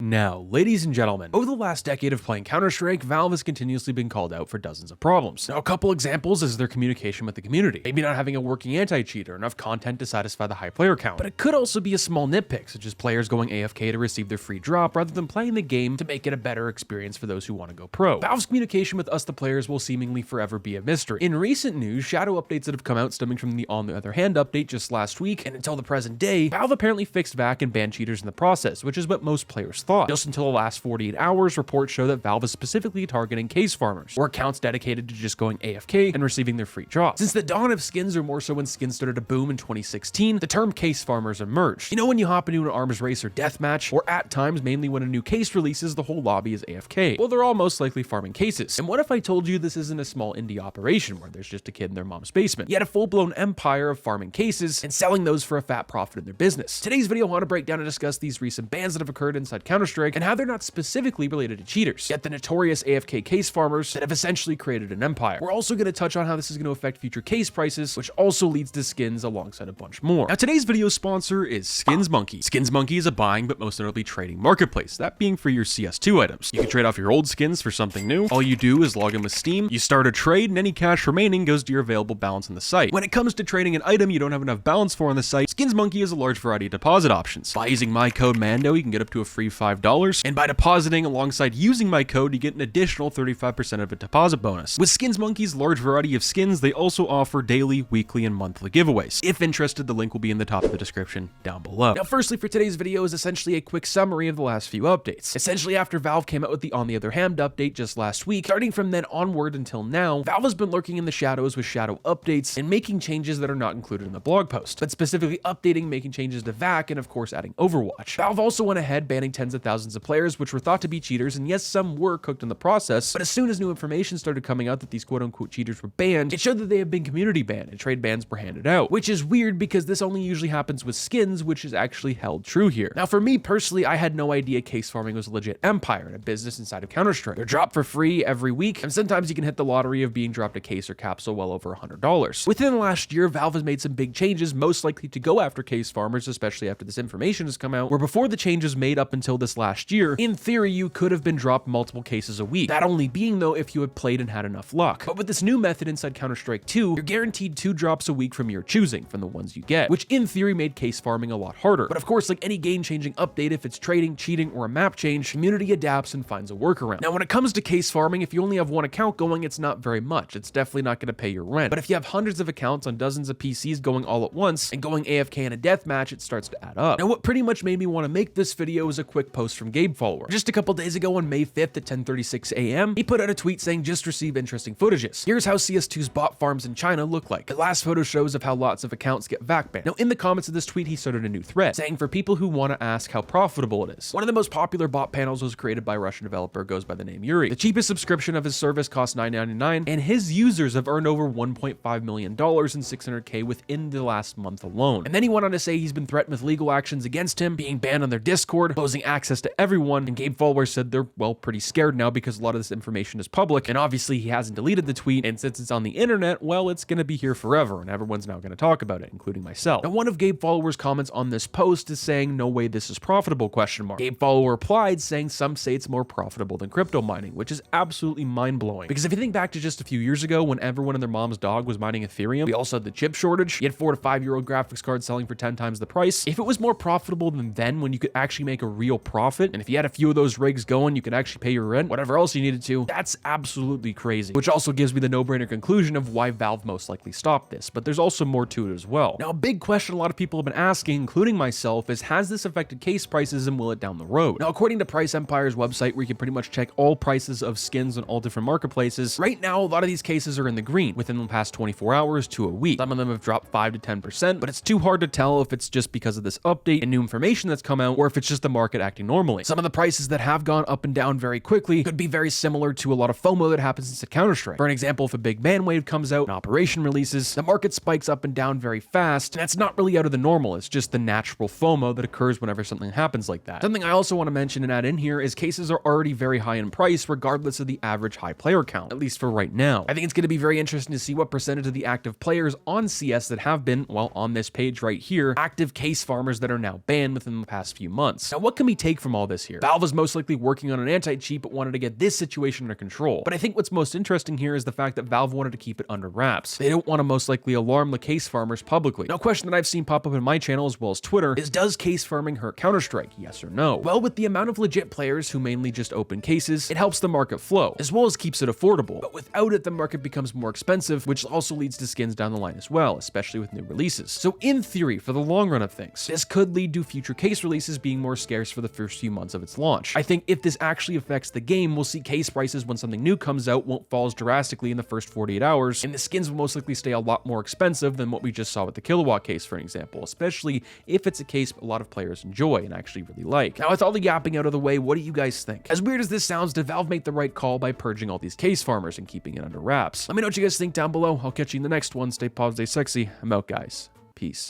Now, ladies and gentlemen, over the last decade of playing Counter-Strike, Valve has continuously been called out for dozens of problems. Now, a couple examples is their communication with the community. Maybe not having a working anti-cheat or enough content to satisfy the high player count. But it could also be a small nitpick, such as players going AFK to receive their free drop rather than playing the game to make it a better experience for those who want to go pro. Valve's communication with us, the players, will seemingly forever be a mystery. In recent news, shadow updates that have come out stemming from the On the Other Hand update just last week, and until the present day, Valve apparently fixed VAC and banned cheaters in the process, which is what most players thought. Just until the last 48 hours, reports show that Valve is specifically targeting case farmers, or accounts dedicated to just going AFK and receiving their free drops. Since the dawn of skins, or more so when skins started to boom in 2016, the term case farmers emerged. You know, when you hop into an arms race or deathmatch, or at times mainly when a new case releases, the whole lobby is AFK. Well, they're all most likely farming cases. And what if I told you this isn't a small indie operation where there's just a kid in their mom's basement, yet a full-blown empire of farming cases and selling those for a fat profit in their business? Today's video, I want to break down and discuss these recent bans that have occurred inside Counter-Strike and how they're not specifically related to cheaters, yet the notorious AFK case farmers that have essentially created an empire. We're also going to touch on how this is going to affect future case prices, which also leads to skins alongside a bunch more. Now, today's video sponsor is SkinsMonkey. SkinsMonkey is a buying but most notably trading marketplace, that being for your CS2 items. You can trade off your old skins for something new. All you do is log in with Steam, you start a trade, and any cash remaining goes to your available balance on the site. When it comes to trading an item you don't have enough balance for on the site, SkinsMonkey has a large variety of deposit options. By using my code MANDO, you can get up to a free $5, and by depositing alongside using my code, you get an additional 35% of a deposit bonus. With SkinsMonkey's large variety of skins, they also offer daily, weekly, and monthly giveaways. If interested, the link will be in the top of the description down below. Now, firstly, for today's video is essentially a quick summary of the last few updates. Essentially, after Valve came out with the On the Other Hand update just last week, starting from then onward until now, Valve has been lurking in the shadows with shadow updates and making changes that are not included in the blog post, but specifically updating, making changes to VAC, and of course adding Overwatch. Valve also went ahead banning tens of thousands of players which were thought to be cheaters, and yes, some were cooked in the process, but as soon as new information started coming out that these quote-unquote cheaters were banned, it showed that they have been community banned and trade bans were handed out, which is weird because this only usually happens with skins, which is actually held true here. Now, for me personally, I had no idea case farming was a legit empire and a business inside of Counter-Strike. They're dropped for free every week, and sometimes you can hit the lottery of being dropped a case or capsule well over $100. Within the last year, Valve has made some big changes, most likely to go after case farmers, especially after this information has come out, where before the changes made up until this last year, in theory, you could have been dropped multiple cases a week. That only being, though, if you had played and had enough luck. But with this new method inside Counter-Strike 2, you're guaranteed 2 drops a week from your choosing from the ones you get, which in theory made case farming a lot harder. But of course, like any game-changing update, if it's trading, cheating, or a map change, community adapts and finds a workaround. Now, when it comes to case farming, if you only have one account going, it's not very much. It's definitely not going to pay your rent. But if you have hundreds of accounts on dozens of PCs going all at once and going AFK in a deathmatch, it starts to add up. Now, what pretty much made me want to make this video is a quick post from Gabe Follower. Just a couple days ago on May 5th at 10:36 a.m., he put out a tweet saying, "Just received interesting footages. Here's how CS2's bot farms in China look like. The last photo shows of how lots of accounts get VAC banned." Now, in the comments of this tweet, he started a new thread saying, "For people who want to ask how profitable it is." One of the most popular bot panels was created by a Russian developer goes by the name Yuri. The cheapest subscription of his service costs $9.99, and his users have earned over $1.5 million and $600K within the last month alone. And then he went on to say he's been threatened with legal actions against him, being banned on their Discord, closing access to everyone, and Gabe Follower said they're, well, pretty scared now because a lot of this information is public, and obviously he hasn't deleted the tweet, and since it's on the internet, well, it's gonna be here forever, and everyone's now gonna talk about it, including myself. Now, one of Gabe Follower's comments on this post is saying, "No way this is profitable?" Gabe Follower replied saying, "Some say it's more profitable than crypto mining," which is absolutely mind-blowing. Because if you think back to just a few years ago when everyone and their mom's dog was mining Ethereum, we also had the chip shortage, you had 4 to 5-year-old graphics cards selling for 10 times the price. If it was more profitable than then when you could actually make a real profit, and if you had a few of those rigs going, you could actually pay your rent, whatever else you needed to, that's absolutely crazy. Which also gives me the no-brainer conclusion of why Valve most likely stopped this, but there's also more to it as well. Now, a big question a lot of people have been asking, including myself, is has this affected case prices and will it down the road? Now, according to Price Empire's website, where you can pretty much check all prices of skins on all different marketplaces, right now, a lot of these cases are in the green within the past 24 hours to a week. Some of them have dropped 5 to 10%, but it's too hard to tell if it's just because of this update and new information that's come out, or if it's just the market acting normally. Some of the prices that have gone up and down very quickly could be very similar to a lot of FOMO that happens inside Counter-Strike. For an example, if a big ban wave comes out, an operation releases, the market spikes up and down very fast, and that's not really out of the normal. It's just the natural FOMO that occurs whenever something happens like that. Something I also want to mention and add in here is cases are already very high in price regardless of the average high player count, at least for right now. I think it's going to be very interesting to see what percentage of the active players on CS that have been, well, on this page right here, active case farmers that are now banned within the past few months. Now, what can we take take from all this here? Valve is most likely working on an anti-cheat but wanted to get this situation under control. But I think what's most interesting here is the fact that Valve wanted to keep it under wraps. They don't want to most likely alarm the case farmers publicly. Now, a question that I've seen pop up in my channel as well as Twitter is, does case farming hurt Counter-Strike? Yes or no? Well, with the amount of legit players who mainly just open cases, it helps the market flow, as well as keeps it affordable. But without it, the market becomes more expensive, which also leads to skins down the line as well, especially with new releases. So in theory, for the long run of things, this could lead to future case releases being more scarce for the first few months of its launch. I think if this actually affects the game, we'll see case prices when something new comes out won't fall as drastically in the first 48 hours, and the skins will most likely stay a lot more expensive than what we just saw with the Kilowatt case, for an example, especially if it's a case a lot of players enjoy and actually really like. Now, with all the yapping out of the way, what do you guys think? As weird as this sounds, did Valve make the right call by purging all these case farmers and keeping it under wraps? Let me know what you guys think down below. I'll catch you in the next one. Stay positive, stay sexy. I'm out, guys. Peace.